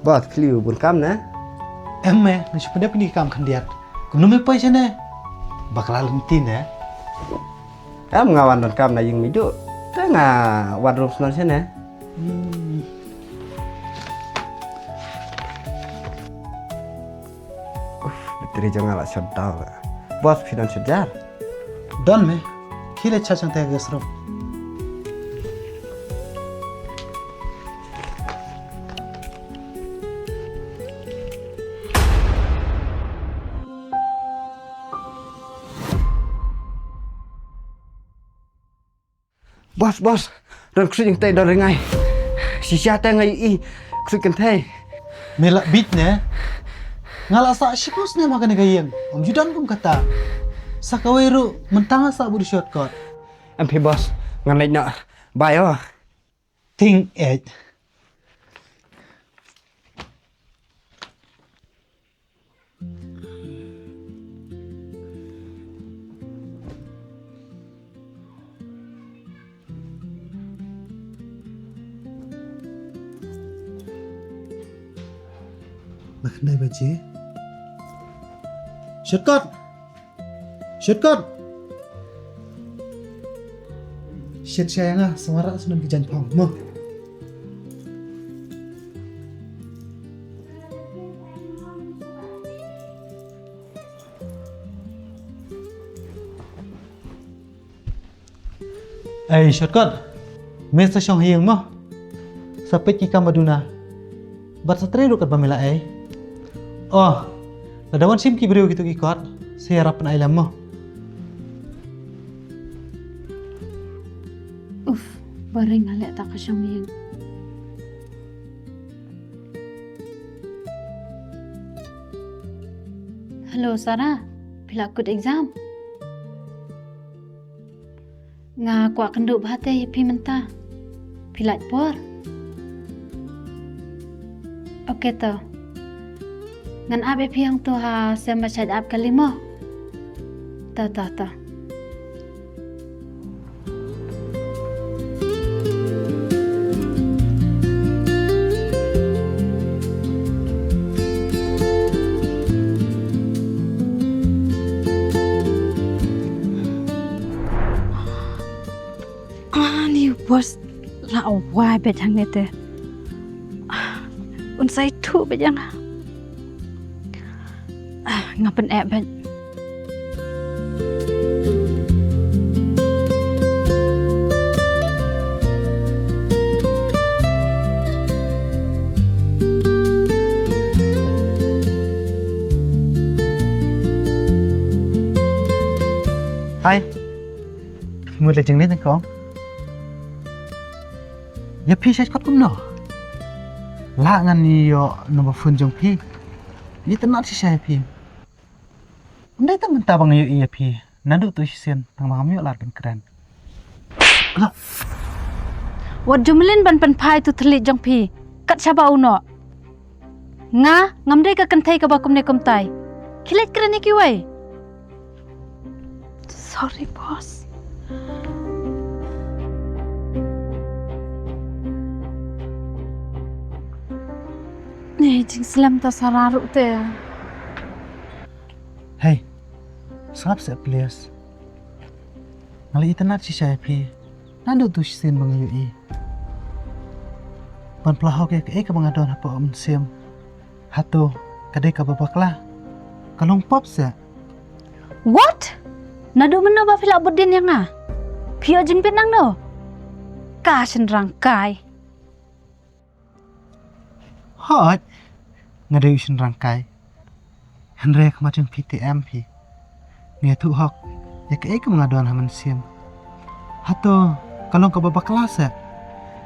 bos kliu bun kam na Emme, nasi pada pini kam kandiat. Kumno me pai sana. Bakal lentin ya. ngawan don kam na yung midu ta nga wadrom snon sana betri jangan lah sedal bos finan sejar Don me. Kile chachang teh gesro. bos don kusut yang tay don rengai sisa tay ngai i kusut kan tay Mela bit ne. Ngala sa shikus ne makan gayeng. Om judan kum kata. Sakaweru mentanga sa budi shortcut. em phi bos ngan lai na bai oh Think it. Makan dai baje. Shortcut. Shortcut. Shit sayang ah, semara sunan kijan pang mo. Ay, shortcut. Mesa syong hiyang mo. Sapit ki kamaduna. Bat sa trero kat pamela ay. Oh, nadawan sim ki beriu gitu ikot. Saya harapan ailam mo. Baring halek tak kasyang miyang. Hello Sarah, pila good exam. Nga kuat kenduk bahate ya pi mentah. Pila por. Okey to. Ngan abe pi yang tu ha semba chat ab kali mo. Ta. Bos la awai bet hang nete. Unsai tu bet yang. Ngapen bet. Hai. Mưa là chừng đến thằng con. Ya pi saya kat kumno. La ngan ni yo nomor phone jong pi. Ni tenat si saya pi. Ndai ta menta bang yo iya pi. Nandu tu sisen tang mam yo lar kan keren. Wat jumelin ban pan pai tu telit jong pi. Kat saba uno. Nga ngamdai ka kantai ka bakum ne kum tai. Kilet keren ni kiwai. Sorry boss. Jing selam ta sararu te. Hey. Sap se please. Ngali tenat si saya pi. Nandu tu sisen bang yo i. Pan plahok ke ka bang adon apa om sem. Hato kadai ka babaklah. Kalong pop se. What? Nadu mena ba fila budin yang ah? Pio jing pinang no. Kasen rangkai. Hot. Ngadayusin rangkai. Henry kemacang PTM pi. Nia tu hok. Ya ke eka mengaduan haman sim. Hato kalau kau babak kelas ya.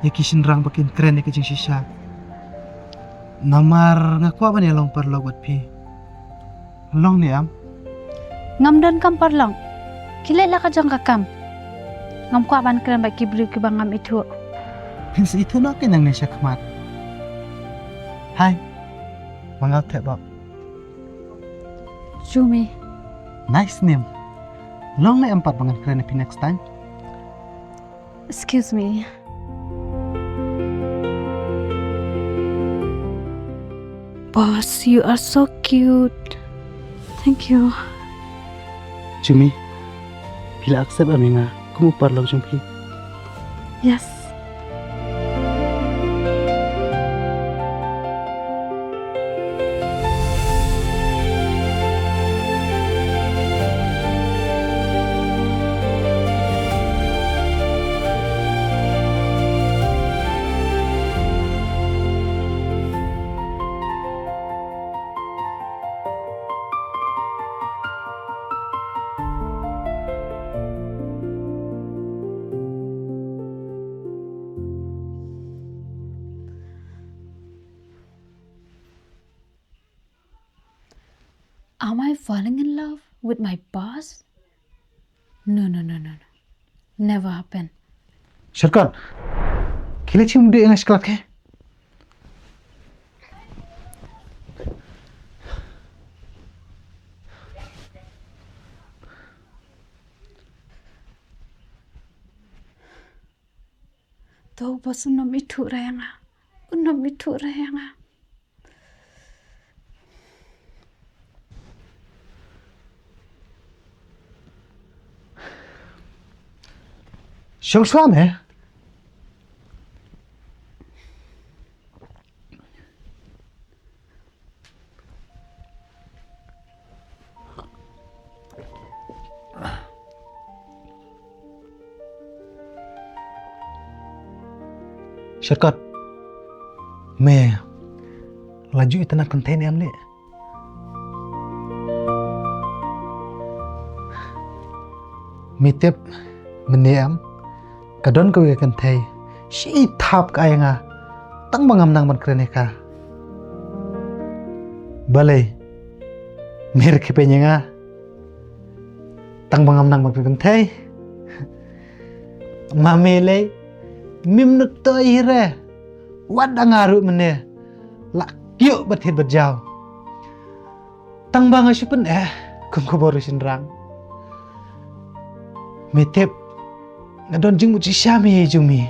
Ya kisin rang bakin keren ya kecing sisa. Namar ngaku apa nih long perlo buat pi. Long ni am. Ngam dan kam parlang. Kilet lah kajang kakam. Ngam ku aban keren baik kibru ki bangam itu. Hins itu nak kenang nesya kemat. Hai. Mangal teh bab. Jumi. Nice name. Long na empat bangan keren pi next time. Excuse me. Boss, you are so cute. Thank you. Jumi, bila accept ami nga, kumupar lang jung phi. Yes. Am I falling in love with my boss? No. Never happen. Syarkan, kila cium dia yang sekelat ke? तो बस उन्हें मिठू रहेगा Syong suam eh? Syarkat, me laju itu nak konten em le. Mitep meneam kadon ko kan thai si thap ka nga tang bangam nang ban krene ka balai mer ke penya nga tang bangam nang ban kan thai mamele mim nuk to ire wad ngaru mene la kyo bathit bajau tang bang asipun kum ko boru sinrang metep ngadon jing muci syami jumi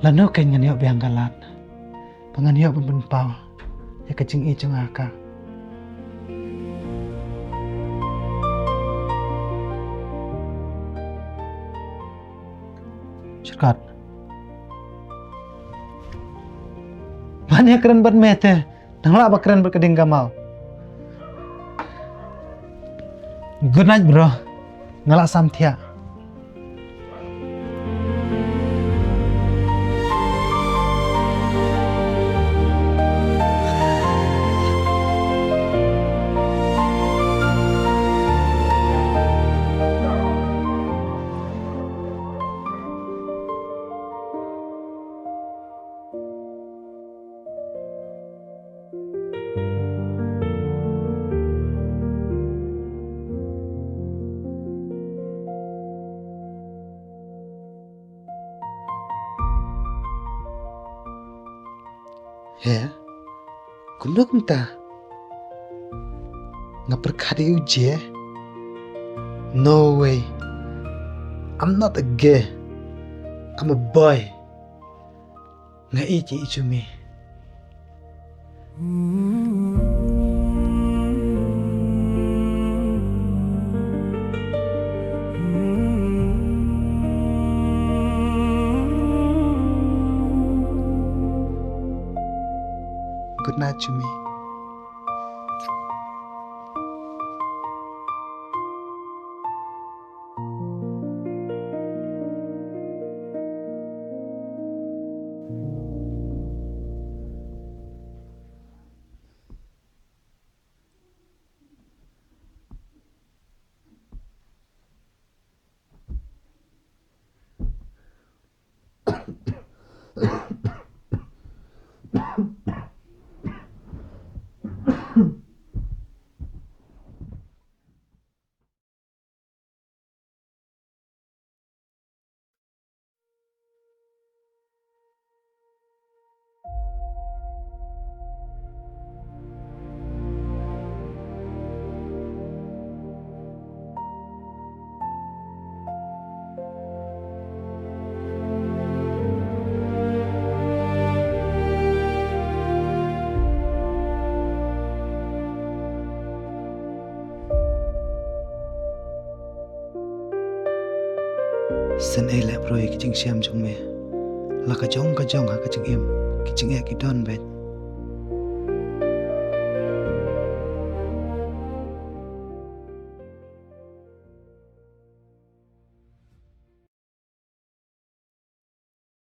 lano kan ngan yok biang galat pangan yok pun pau ya kecing i cung aka Syarkat mana keren bermete nangla bakren berkeding gamau. Good night bro, ngalak samtia. Ya, kuno kumta ngaperkadi uje. No way, I'm not a gay, I'm a boy. Nga ichi ichumi. Good night, Jumi. sen ai lẹ rồi cái chừng xem trong mẹ là cái jong ha cái chừng em cái chừng e cái don bet